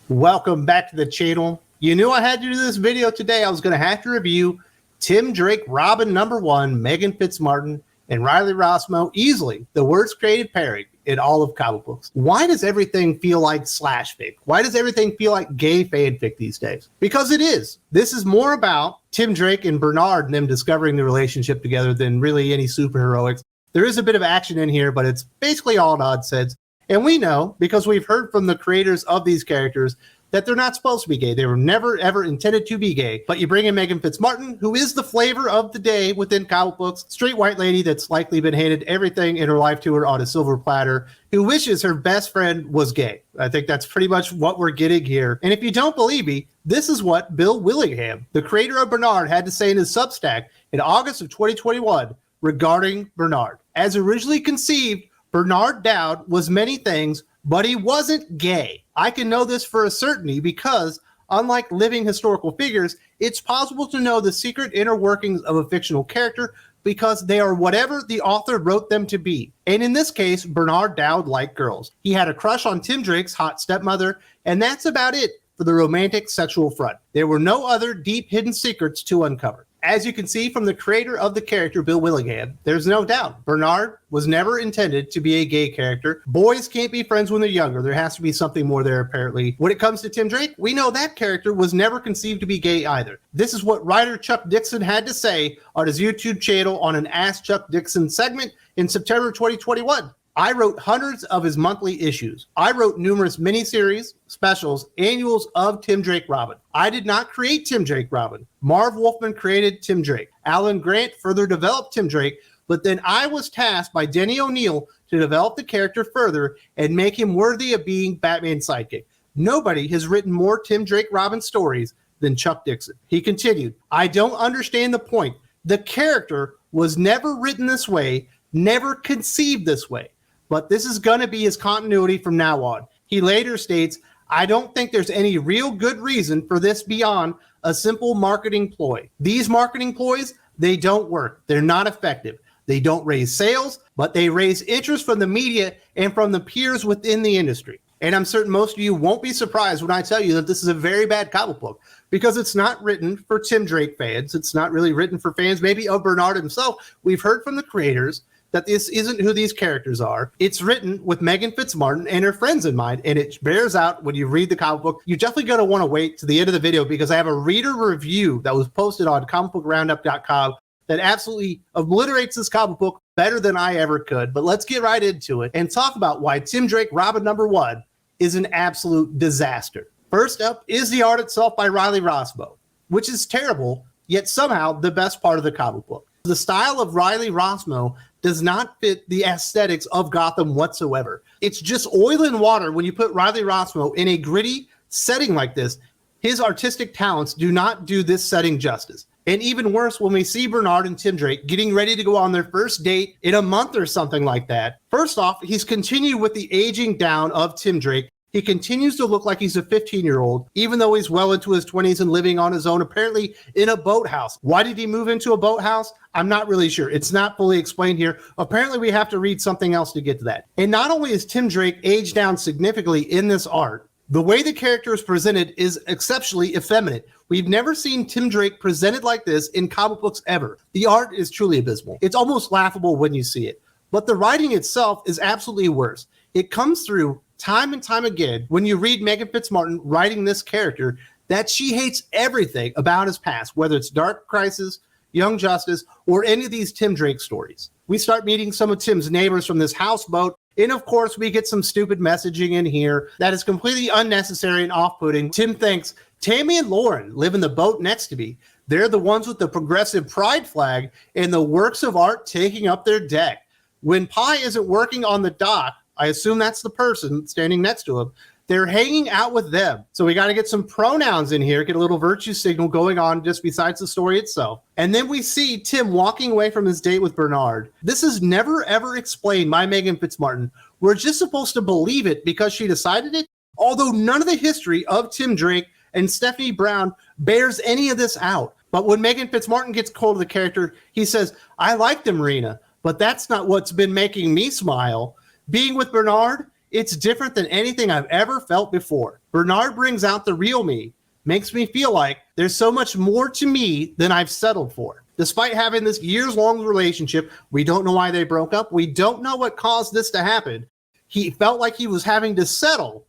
Welcome back to the channel. You knew I had to do this video today. I was going to have to review Tim Drake Robin #1, Meghan Fitzmartin, and Riley Rossmo, easily the worst creative pairing in all of comic books. Why does everything feel like /fic? Why does everything feel like gay fanfic these days? Because it is. This is more about Tim Drake and Bernard and them discovering the relationship together than really any superheroics. There is a bit of action in here, but it's basically all nonsense. And we know, because we've heard from the creators of these characters, that they're not supposed to be gay. They were never, ever intended to be gay. But you bring in Meghan Fitzmartin, who is the flavor of the day within comic books, straight white lady that's likely been handed everything in her life to her on a silver platter, who wishes her best friend was gay. I think that's pretty much what we're getting here. And if you don't believe me, this is what Bill Willingham, the creator of Bernard, had to say in his Substack in August of 2021 regarding Bernard. As originally conceived, Bernard Dowd was many things, but he wasn't gay. I can know this for a certainty because, unlike living historical figures, it's possible to know the secret inner workings of a fictional character because they are whatever the author wrote them to be. And in this case, Bernard Dowd liked girls. He had a crush on Tim Drake's hot stepmother, and that's about it for the romantic sexual front. There were no other deep hidden secrets to uncover. As you can see from the creator of the character, Bill Willingham, there's no doubt Bernard was never intended to be a gay character. Boys can't be friends when they're younger. There has to be something more there, apparently. When it comes to Tim Drake, we know that character was never conceived to be gay either. This is what writer Chuck Dixon had to say on his YouTube channel on an Ask Chuck Dixon segment in September 2021. I wrote hundreds of his monthly issues. I wrote numerous miniseries, specials, annuals of Tim Drake Robin. I did not create Tim Drake Robin. Marv Wolfman created Tim Drake. Alan Grant further developed Tim Drake, but then I was tasked by Denny O'Neil to develop the character further and make him worthy of being Batman's sidekick. Nobody has written more Tim Drake Robin stories than Chuck Dixon. He continued, I don't understand the point. The character was never written this way, never conceived this way. But this is going to be his continuity from now on. He later states, I don't think there's any real good reason for this beyond a simple marketing ploy. These marketing ploys, they don't work. They're not effective. They don't raise sales, but they raise interest from the media and from the peers within the industry. And I'm certain most of you won't be surprised when I tell you that this is a very bad comic book because it's not written for Tim Drake fans. It's not really written for fans, maybe of Bernard himself. We've heard from the creators that this isn't who these characters are. It's written with Meghan Fitzmartin and her friends in mind, and it bears out when you read the comic book. You're definitely going to want to wait to the end of the video because I have a reader review that was posted on comicbookroundup.com that absolutely obliterates this comic book better than I ever could. But let's get right into it and talk about why Tim Drake Robin #1 is an absolute disaster. First up is the art itself by Riley Rossmo, which is terrible, yet somehow the best part of the comic book. The style of Riley Rossmo does not fit the aesthetics of Gotham whatsoever. It's just oil and water when you put Riley Rossmo in a gritty setting like this. His artistic talents do not do this setting justice. And even worse, when we see Bernard and Tim Drake getting ready to go on their first date in a month or something like that. First off, he's continued with the aging down of Tim Drake. He continues to look like he's a 15-year-old, even though he's well into his 20s and living on his own, apparently in a boathouse. Why did he move into a boathouse? I'm not really sure. It's not fully explained here. Apparently, we have to read something else to get to that. And not only is Tim Drake aged down significantly in this art, the way the character is presented is exceptionally effeminate. We've never seen Tim Drake presented like this in comic books ever. The art is truly abysmal. It's almost laughable when you see it. But the writing itself is absolutely worse. It comes through time and time again when you read Meghan Fitzmartin writing this character that she hates everything about his past, whether it's Dark Crisis, Young Justice, or any of these Tim Drake stories. We start meeting some of Tim's neighbors from this houseboat, and of course we get some stupid messaging in here that is completely unnecessary and off-putting. Tim thinks, Tammy and Lauren live in the boat next to me. They're the ones with the progressive pride flag and the works of art taking up their deck. When Pi isn't working on the dock, I assume that's the person standing next to him, they're hanging out with them. So we got to get some pronouns in here, get a little virtue signal going on just besides the story itself. And then we see Tim walking away from his date with Bernard. This is never ever explained by Meghan Fitzmartin. We're just supposed to believe it because she decided it, although none of the history of Tim Drake and Stephanie Brown bears any of this out. But when Meghan Fitzmartin gets hold of the character, he says, I like them, Marina, but that's not what's been making me smile. Being with Bernard It's different than anything I've ever felt before. Bernard brings out the real me, makes me feel like there's so much more to me than I've settled for. Despite having this years-long relationship, we don't know why they broke up. We don't know what caused this to happen. He felt like he was having to settle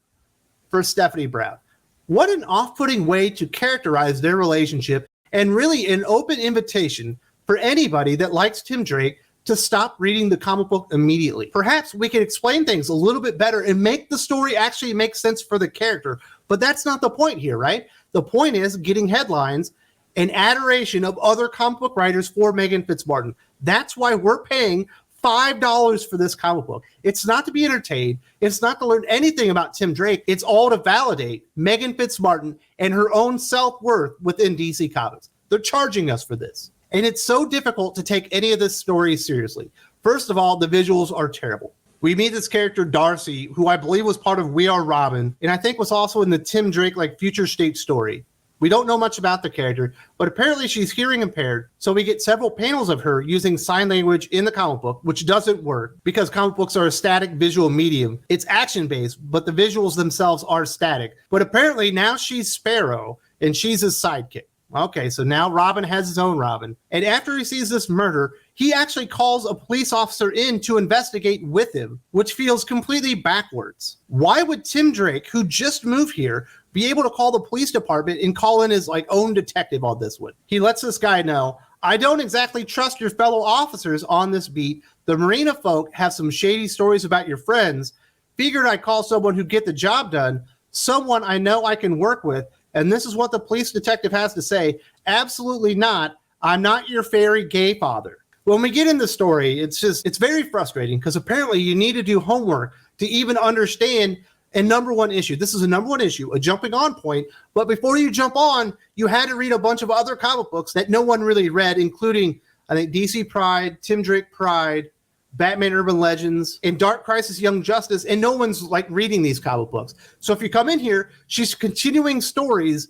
for Stephanie Brown. What an off-putting way to characterize their relationship, and really an open invitation for anybody that likes Tim Drake to stop reading the comic book immediately. Perhaps we can explain things a little bit better and make the story actually make sense for the character, but that's not the point here, right? The point is getting headlines and adoration of other comic book writers for Meghan Fitzmartin. That's why we're paying $5 for this comic book. It's not to be entertained. It's not to learn anything about Tim Drake. It's all to validate Meghan Fitzmartin and her own self-worth within DC Comics. They're charging us for this. And it's so difficult to take any of this story seriously. First of all, the visuals are terrible. We meet this character, Darcy, who I believe was part of We Are Robin, and I think was also in the Tim Drake, Future State story. We don't know much about the character, but apparently she's hearing impaired, so we get several panels of her using sign language in the comic book, which doesn't work because comic books are a static visual medium. It's action-based, but the visuals themselves are static. But apparently now she's Sparrow, and she's his sidekick. Okay, so now Robin has his own Robin. And after he sees this murder, he actually calls a police officer in to investigate with him, which feels completely backwards. Why would Tim Drake, who just moved here, be able to call the police department and call in his own detective on this one? He lets this guy know, I don't exactly trust your fellow officers on this beat. The Marina folk have some shady stories about your friends. Figured I'd call someone who'd get the job done, someone I know I can work with. And this is what the police detective has to say. Absolutely not. I'm not your fairy gay father. When we get in the story, it's very frustrating because apparently you need to do homework to even understand a number one issue. This is a number one issue, a jumping on point. But before you jump on, you had to read a bunch of other comic books that no one really read, including, I think, DC Pride, Tim Drake Pride, Batman Urban Legends, and Dark Crisis Young Justice, and no one's reading these comic books. So if you come in here, she's continuing stories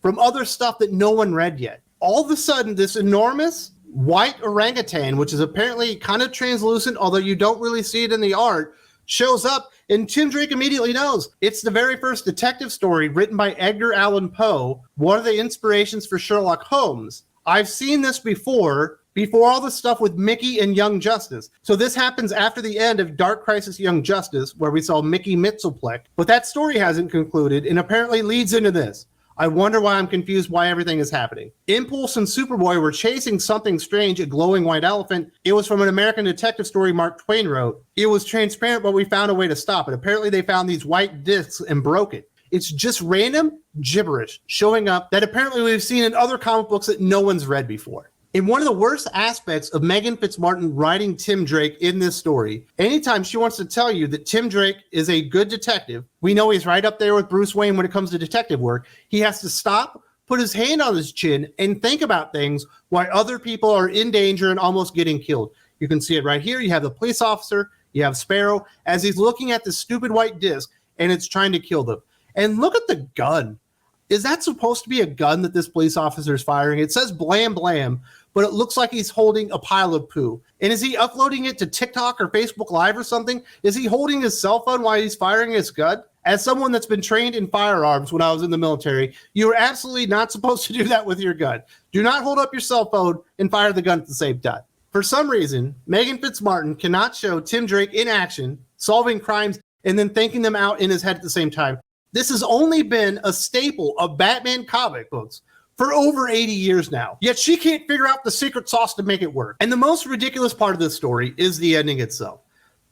from other stuff that no one read yet. All of a sudden, this enormous white orangutan, which is apparently kind of translucent, although you don't really see it in the art, shows up, and Tim Drake immediately knows. It's the very first detective story written by Edgar Allan Poe, one of the inspirations for Sherlock Holmes. I've seen this before all the stuff with Mickey and Young Justice. So this happens after the end of Dark Crisis Young Justice, where we saw Mickey Mitzelpleck. But that story hasn't concluded and apparently leads into this. I wonder why I'm confused why everything is happening. Impulse and Superboy were chasing something strange, a glowing white elephant. It was from an American detective story Mark Twain wrote. It was transparent, but we found a way to stop it. Apparently they found these white discs and broke it. It's just random gibberish showing up that apparently we've seen in other comic books that no one's read before. And one of the worst aspects of Meghan Fitzmartin writing Tim Drake in this story, anytime she wants to tell you that Tim Drake is a good detective, we know he's right up there with Bruce Wayne when it comes to detective work, he has to stop, put his hand on his chin, and think about things while other people are in danger and almost getting killed. You can see it right here. You have the police officer, you have Sparrow, as he's looking at this stupid white disc, and it's trying to kill them. And look at the gun. Is that supposed to be a gun that this police officer is firing? It says blam blam, but it looks like he's holding a pile of poo. And is he uploading it to TikTok or Facebook Live or something? Is he holding his cell phone while he's firing his gun? As someone that's been trained in firearms when I was in the military, you are absolutely not supposed to do that with your gun. Do not hold up your cell phone and fire the gun at the same time. For some reason, Meghan Fitzmartin cannot show Tim Drake in action, solving crimes, and then thinking them out in his head at the same time. This has only been a staple of Batman comic books for over 80 years now. Yet she can't figure out the secret sauce to make it work. And the most ridiculous part of this story is the ending itself.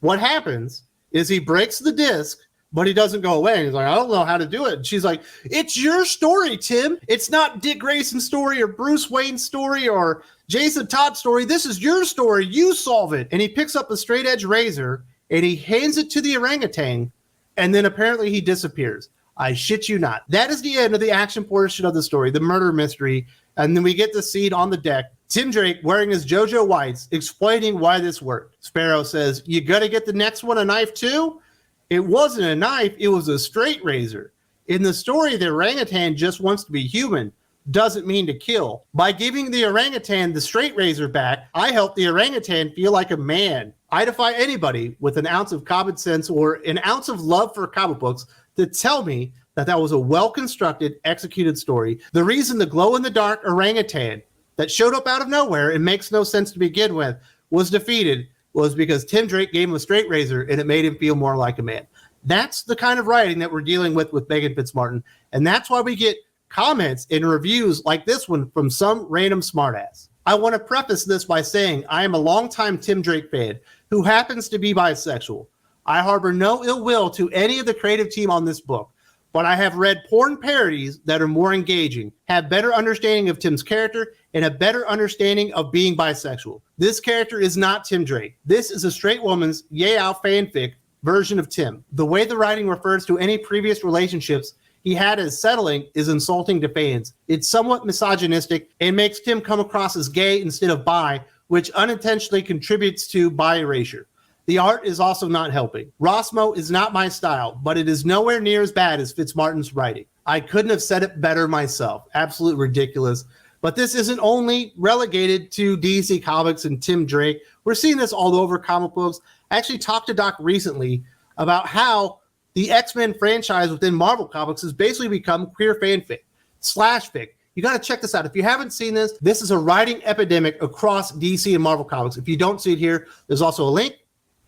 What happens is he breaks the disc, but he doesn't go away. He's like, I don't know how to do it. And she's like, it's your story, Tim. It's not Dick Grayson's story or Bruce Wayne's story or Jason Todd's story. This is your story. You solve it. And he picks up a straight edge razor and he hands it to the orangutan. And then apparently he disappears. I shit you not. That is the end of the action portion of the story, the murder mystery. And then we get the scene on the deck. Tim Drake wearing his JoJo whites, explaining why this worked. Sparrow says, you got to get the next one a knife too? It wasn't a knife. It was a straight razor. In the story, the orangutan just wants to be human. doesn't mean to kill. By giving the orangutan the straight razor back, I help the orangutan feel like a man. I defy anybody with an ounce of common sense or an ounce of love for comic books to tell me that was a well-constructed, executed story. The reason the glow-in-the-dark orangutan that showed up out of nowhere and makes no sense to begin with was defeated was because Tim Drake gave him a straight razor and it made him feel more like a man. That's the kind of writing that we're dealing with Meghan Fitzmartin, and that's why we get comments and reviews like this one from some random smartass. I want to preface this by saying I am a longtime Tim Drake fan who happens to be bisexual. I harbor no ill will to any of the creative team on this book, but I have read porn parodies that are more engaging, have better understanding of Tim's character, and a better understanding of being bisexual. This character is not Tim Drake. This is a straight woman's yay-ow fanfic version of Tim. The way the writing refers to any previous relationships he had as settling is insulting to fans. It's somewhat misogynistic and makes Tim come across as gay instead of bi, which unintentionally contributes to bi erasure. The art is also not helping. Rossmo is not my style, but it is nowhere near as bad as Fitzmartin's writing. I couldn't have said it better myself. Absolutely ridiculous. But this isn't only relegated to DC Comics and Tim Drake. We're seeing this all over comic books. I actually talked to Doc recently about how the X-Men franchise within Marvel Comics has basically become queer fanfic, /fic. You got to check this out. If you haven't seen this, this is a writing epidemic across DC and Marvel Comics. If you don't see it here, there's also a link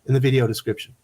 in the video description.